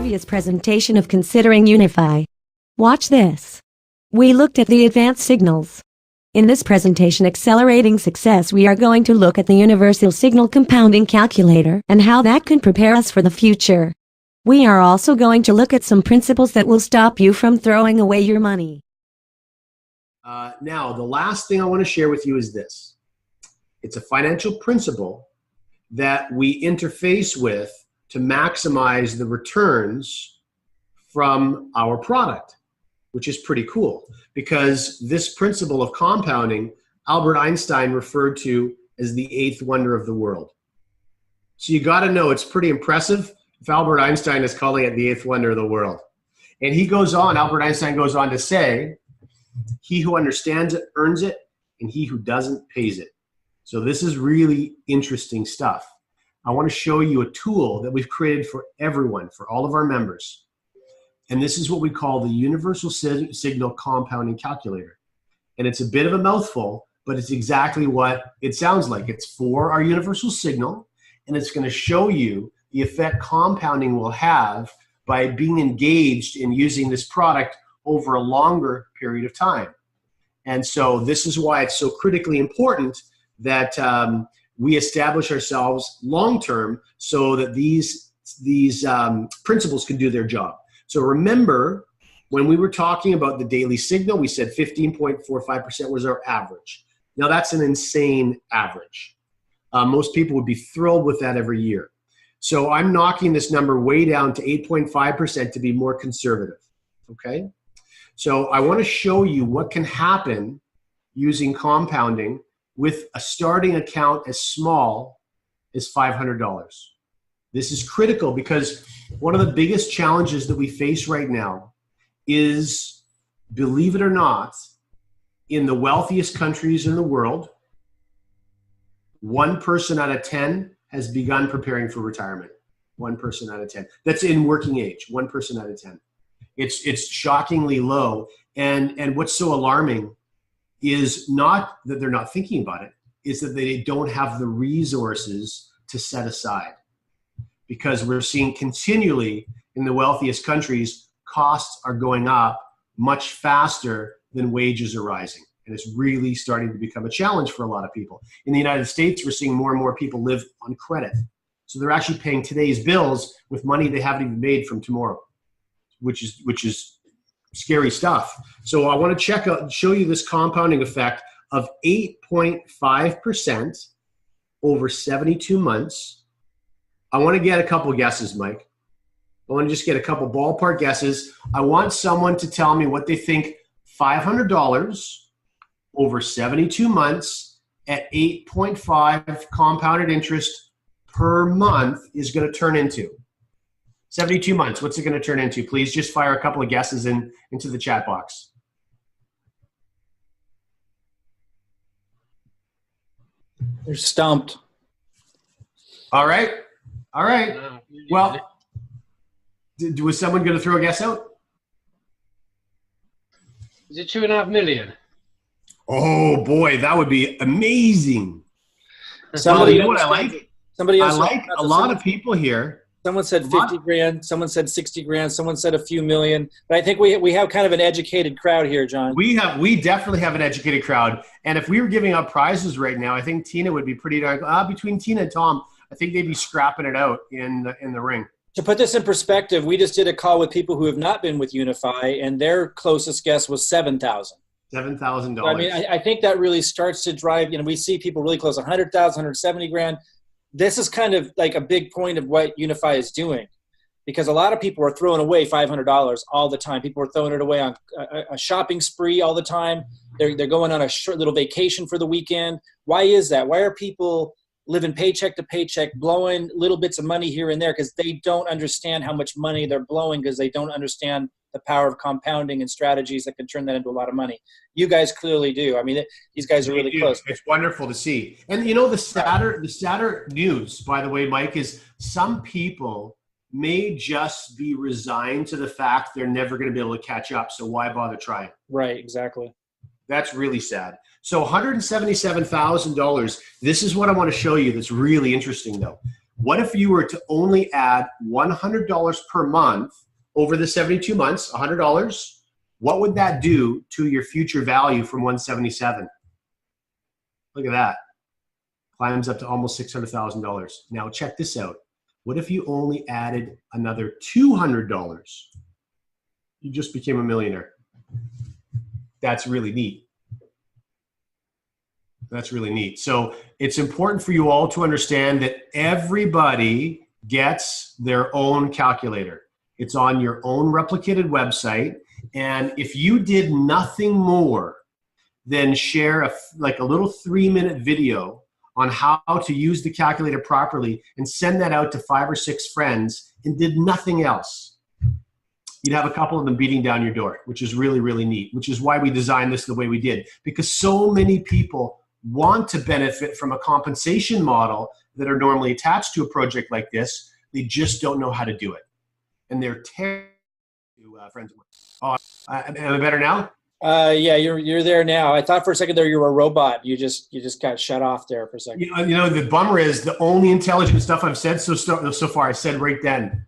previous presentation of Considering Unifii Watch This, we looked at the advanced signals. In this presentation, Accelerating Success, we are going to look at the Universal Signal Compounding Calculator and how that can prepare us for the future. We are also going to look at some principles that will stop you from throwing away your money. Now, the last thing I want to share with you is this. It's a financial principle that we interface with to maximize the returns from our product, which is pretty cool, because this principle of compounding, Albert Einstein referred to as the eighth wonder of the world. So you got to know, it's pretty impressive if Albert Einstein is calling it the eighth wonder of the world. And he goes on, Albert Einstein goes on to say, he who understands it earns it, and he who doesn't pays it. So this is really interesting stuff. I want to show you a tool that we've created for everyone, for all of our members. And this is what we call the Universal Signal Compounding Calculator. And it's a bit of a mouthful, but it's exactly what it sounds like. It's for our universal signal, and it's going to show you the effect compounding will have by being engaged in using this product over a longer period of time. And so this is why it's so critically important that we establish ourselves long-term so that these principles can do their job. So remember, when we were talking about the daily signal, we said 15.45% was our average. Now that's an insane average. Most people would be thrilled with that every year. So I'm knocking this number way down to 8.5% to be more conservative, okay? So I want to show you what can happen using compounding with a starting account as small as $500. This is critical because one of the biggest challenges that we face right now is, believe it or not, in the wealthiest countries in the world, 1 person out of 10 has begun preparing for retirement. 1 person out of 10. That's in working age, 1 person out of 10. It's shockingly low. And what's so alarming is not that they're not thinking about it, is that they don't have the resources to set aside. Because we're seeing continually in the wealthiest countries, costs are going up much faster than wages are rising. And it's really starting to become a challenge for a lot of people. In the United States, we're seeing more and more people live on credit. So they're actually paying today's bills with money they haven't even made from tomorrow, which is scary stuff. So I want to show you this compounding effect of 8.5% over 72 months. I want to get a couple guesses, Mike. I want to just get a couple ballpark guesses. I want someone to tell me what they think $500 over 72 months at 8.5 compounded interest per month is going to turn into. 72 months, what's it going to turn into? Please just fire a couple of guesses into the chat box. They're stumped. All right. All right. Well, was someone going to throw a guess out? Is it 2.5 million? Oh boy, that would be amazing. Somebody, you know what I like? Somebody else. I like a lot of people here. Someone said 50 grand. Someone said 60 grand. Someone said a few million. But I think we have kind of an educated crowd here, John. We definitely have an educated crowd. And if we were giving out prizes right now, I think Tina would be pretty darn. Between Tina and Tom, I think they'd be scrapping it out in the ring. To put this in perspective, we just did a call with people who have not been with Unifii, and their closest guess was $7,000. $7,000. So, I mean, I think that really starts to drive. You know, we see people really close, 100,000, 170 grand. This is kind of like a big point of what Unifii is doing, because a lot of people are throwing away $500 all the time. People are throwing it away on a shopping spree all the time. They're going on a short little vacation for the weekend. Why is that? Why are people living paycheck to paycheck, blowing little bits of money here and there? Because they don't understand how much money they're blowing, because they don't understand the power of compounding and strategies that can turn that into a lot of money. You guys clearly do. I mean, these guys are really close. It's wonderful to see. And you know, the sadder news, by the way, Mike, is some people may just be resigned to the fact they're never going to be able to catch up. So why bother trying? Right, exactly. That's really sad. So $177,000, this is what I want to show you that's really interesting though. What if you were to only add $100 per month over the 72 months, $100? What would that do to your future value from 177? Look at that. Climbs up to almost $600,000. Now check this out. What if you only added another $200? You just became a millionaire. That's really neat. That's really neat. So it's important for you all to understand that everybody gets their own calculator. It's on your own replicated website. And if you did nothing more than share a little 3-minute video on how to use the calculator properly and send that out to 5 or 6 friends and did nothing else, you'd have a couple of them beating down your door, which is really, really neat, which is why we designed this the way we did. Because so many people want to benefit from a compensation model that are normally attached to a project like this. They just don't know how to do it. And they're terrible to friends. Oh, am I better now? Yeah, you're there now. I thought for a second there you were a robot. You just got shut off there for a second. You know, the bummer is the only intelligent stuff I've said so far I said right then.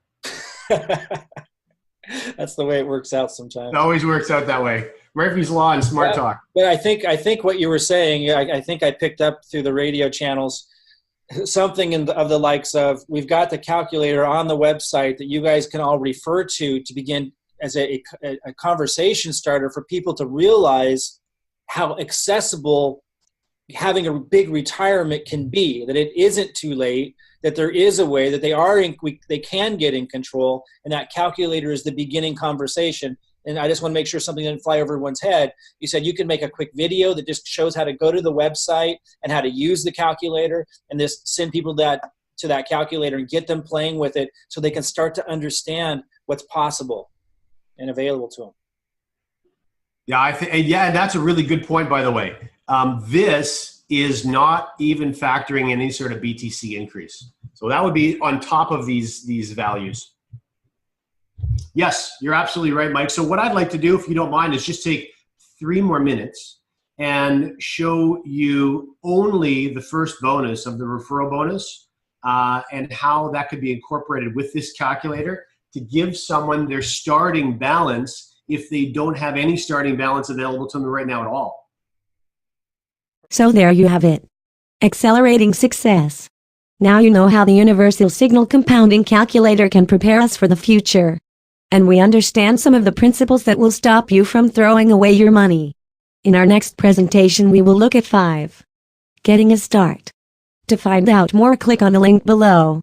That's the way it works out sometimes. It always works out that way. Murphy's Law and smart talk. But I think what you were saying, I think I picked up through the radio channels something of the likes of, we've got the calculator on the website that you guys can all refer to begin as a conversation starter for people to realize how accessible having a big retirement can be, that it isn't too late, that there is a way, that they can get in control, and that calculator is the beginning conversation. And I just want to make sure something didn't fly over everyone's head. You said you can make a quick video that just shows how to go to the website and how to use the calculator, and just send people to that calculator and get them playing with it so they can start to understand what's possible and available to them. Yeah, and that's a really good point, by the way. This is not even factoring in any sort of BTC increase. So that would be on top of these values. Yes, you're absolutely right, Mike. So what I'd like to do, if you don't mind, is just take 3 more minutes and show you only the first bonus of the referral bonus and how that could be incorporated with this calculator to give someone their starting balance if they don't have any starting balance available to them right now at all. So there you have it. Accelerating success. Now you know how the universal signal compounding calculator can prepare us for the future. And we understand some of the principles that will stop you from throwing away your money. In our next presentation we will look at 5. Getting a start. To find out more, click on the link below.